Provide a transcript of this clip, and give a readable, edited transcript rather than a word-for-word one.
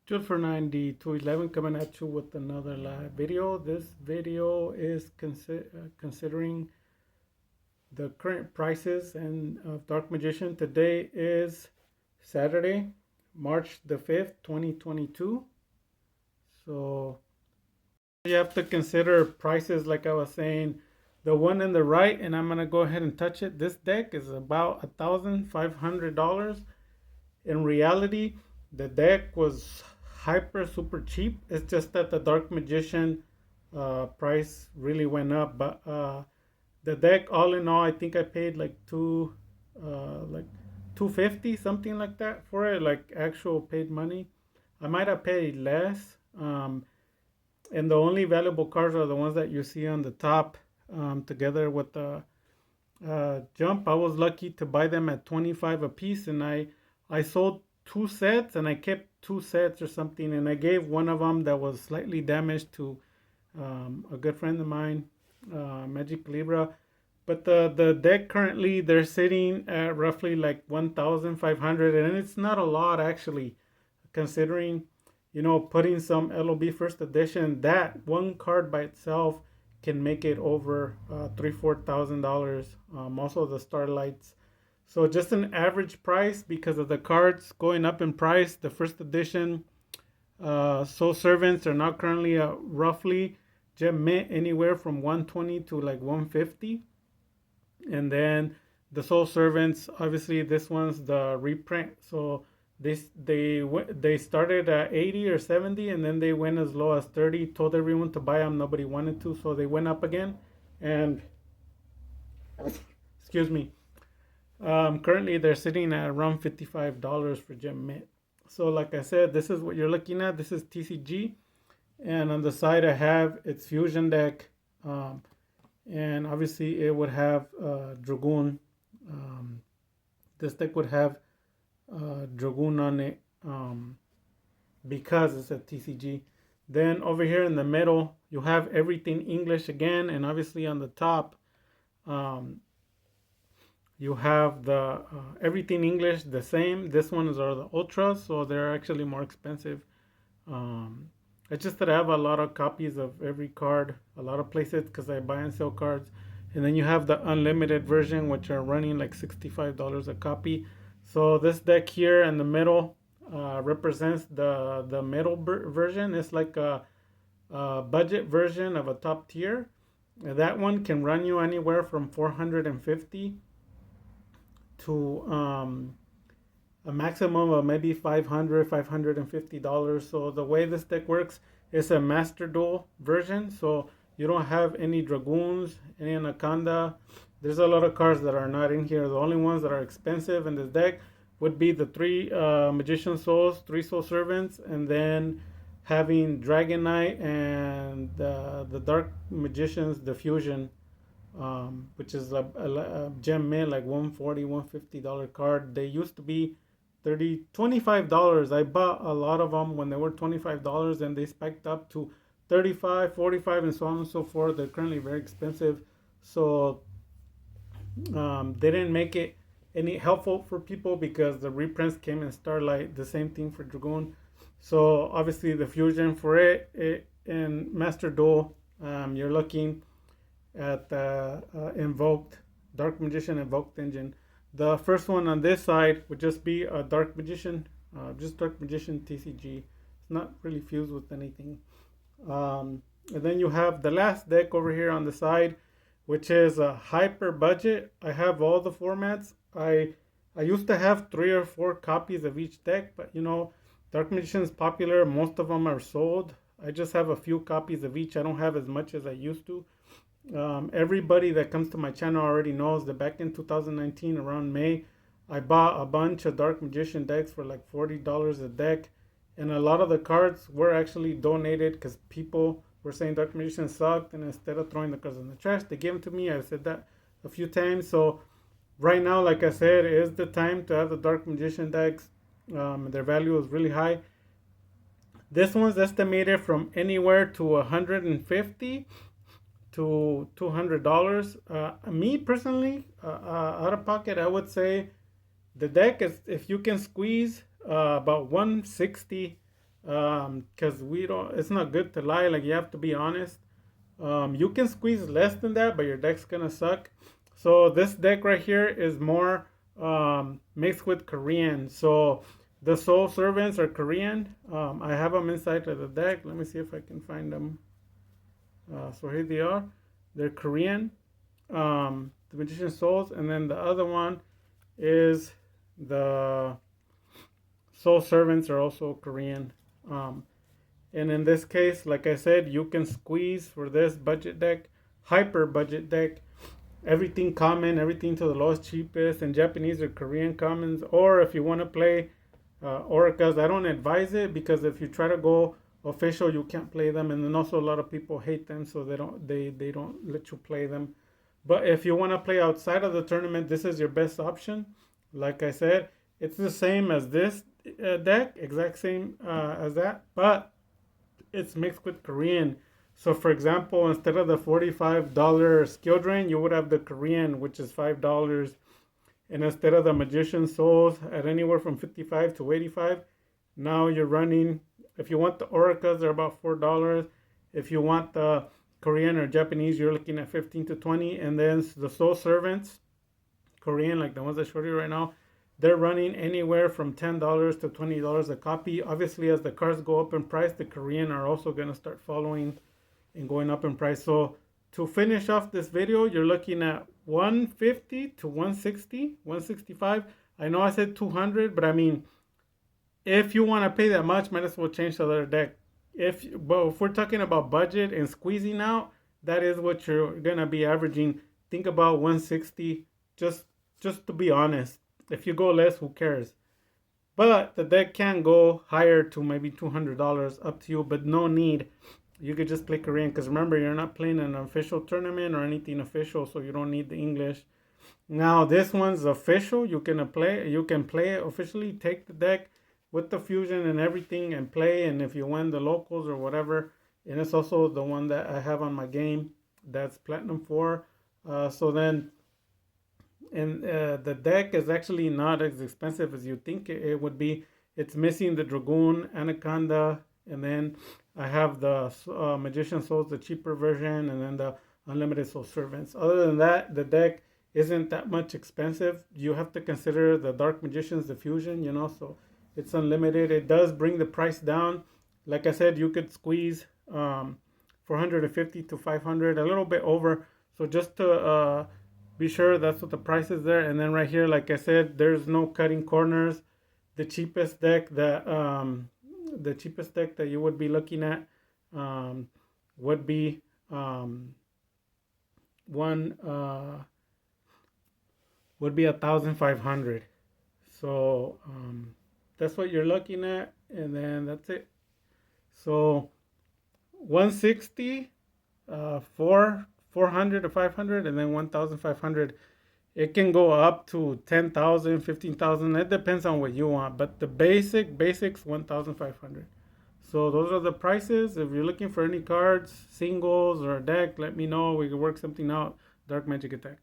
Just for 211 coming at you with another live video. This video is considering the current prices and of Dark Magician. Today is Saturday, March the 5th, 2022. So you have to consider prices like I was saying. The one in the right, and I'm gonna go ahead and touch it. This deck is about $1,500. In reality, the deck was hyper super cheap. It's just that the Dark Magician price really went up. But the deck, all in all, I think I paid like 250 something like that for it, like actual paid money. I might have paid less. And the only valuable cards are the ones that you see on the top, together with the jump. I was lucky to buy them at 25 a piece, and I sold two sets, and I kept two sets or something, and I gave one of them that was slightly damaged to a good friend of mine, Magic Libra. But the deck currently they're sitting at roughly like 1,500, and it's not a lot actually, considering putting some LOB first edition. That one card by itself can make it over $3,000-4,000. Also the Starlights. So just an average price because of the cards going up in price. The first edition Soul Servants are now currently roughly Gem Mint anywhere from 120 to like 150. And then the Soul Servants, obviously this one's the reprint. So they started at 80 or 70, and then they went as low as 30. Told everyone to buy them, nobody wanted to, so they went up again. And excuse me, currently they're sitting at around $55 for Gem Mint. So like I said, this is what you're looking at. This is TCG, and on the side I have its fusion deck, and obviously it would have Dragoon. This deck would have Dragoon on it, because it's a TCG. Then over here in the middle, you have everything English again, and obviously on the top, you have the everything English the same. This ones are the ultras, so they're actually more expensive. It's just that I have a lot of copies of every card, a lot of places because I buy and sell cards. And then you have the unlimited version, which are running like $65 a copy. So this deck here in the middle represents the middle version. It's like a budget version of a top tier. That one can run you anywhere from 450 to a maximum of maybe $550. So the way this deck works is a Master Duel version. So you don't have any Dragoons, any Anaconda. There's a lot of cards that are not in here. The only ones that are expensive in this deck would be the three Magician Souls, three Soul Servants, and then having Dragon Knight and the Dark Magicians, the Fusion, which is a Gem Mint, like $140-150 card. They used to be $25. I bought a lot of them when they were $25, and they spiked up to 35, 45, and so on and so forth. They're currently very expensive. So they didn't make it any helpful for people because the reprints came in Starlight. The same thing for Dragoon. So obviously the fusion for it in Master Duel, you're looking at the Invoked Dark Magician Invoked engine. The first one on this side would just be a Dark Magician, just Dark Magician TCG. It's not really fused with anything. And then you have the last deck over here on the side, which is a hyper budget. I have all the formats. I used to have 3 or 4 copies of each deck, but Dark Magician is popular. Most of them are sold. I just have a few copies of each. I don't have as much as I used to. Everybody that comes to my channel already knows that back in 2019, around May, I bought a bunch of Dark Magician decks for like $40 a deck. And a lot of the cards were actually donated because people were saying Dark Magician sucked. And instead of throwing the cards in the trash, they gave them to me. I said that a few times. So right now, like I said, is the time to have the Dark Magician decks. Their value is really high. This one's estimated from anywhere to 150 to $200. Me personally, out of pocket, I would say the deck is, if you can squeeze about 160 because we don't. It's not good to lie. Like you have to be honest. You can squeeze less than that, but your deck's gonna suck. So this deck right here is more mixed with Korean. So the Soul Servants are Korean. I have them inside of the deck. Let me see if I can find them. So here they are. They're Korean. The Magician Souls, and then the other one is the Soul Servants are also Korean. And in this case, like I said, you can squeeze for this budget deck, hyper budget deck, everything common, everything to the lowest, cheapest, and Japanese or Korean commons. Or if you want to play Oricas, I don't advise it because if you try to go official, you can't play them, and then also a lot of people hate them, so they don't let you play them. But if you want to play outside of the tournament, this is your best option. Like I said, it's the same as this deck, exact same as that, but it's mixed with Korean. So, for example, instead of the $45 skill drain, you would have the Korean, which is $5. And instead of the Magician Souls at anywhere from 55 to 85, now you're running. If you want the Oricas, they're about $4. If you want the Korean or Japanese, you're looking at 15 to 20. And then the Soul Servants, Korean, like the ones I showed you right now, they're running anywhere from $10 to $20 a copy. Obviously, as the cards go up in price, the Korean are also going to start following and going up in price. So to finish off this video, you're looking at 150 to 160, 165. I know I said 200, but I mean, if you want to pay that much, might as well change the other deck. But if we're talking about budget and squeezing out, that is what you're gonna be averaging. Think about 160, just to be honest. If you go less, who cares? But the deck can go higher to maybe $200, up to you, but no need. You could just play Korean because remember, you're not playing an official tournament or anything official, so you don't need the English. Now this one's official. You can play it officially. Take the deck with the fusion and everything and play. And if you win the locals or whatever, and it's also the one that I have on my game. That's Platinum 4. So then. And the deck is actually not as expensive as you think it would be. It's missing the Dragoon, Anaconda, and then I have the Magician Souls, the cheaper version, and then the Unlimited Soul Servants. Other than that, the deck isn't that much expensive. You have to consider the Dark Magician's diffusion, so it's unlimited. It does bring the price down. Like I said, you could squeeze 450 to 500, a little bit over. So just to be sure that's what the price is there. And then right here, like I said, there's no cutting corners. The cheapest deck that you would be looking at would be would be 1,500. So that's what you're looking at, and then that's it. So 160 for 400 to 500, and then 1,500. It can go up to 10,000, 15,000. It depends on what you want, but the basics 1,500. So those are the prices. If you're looking for any cards, singles, or a deck, let me know. We can work something out. Dark Magic Attack.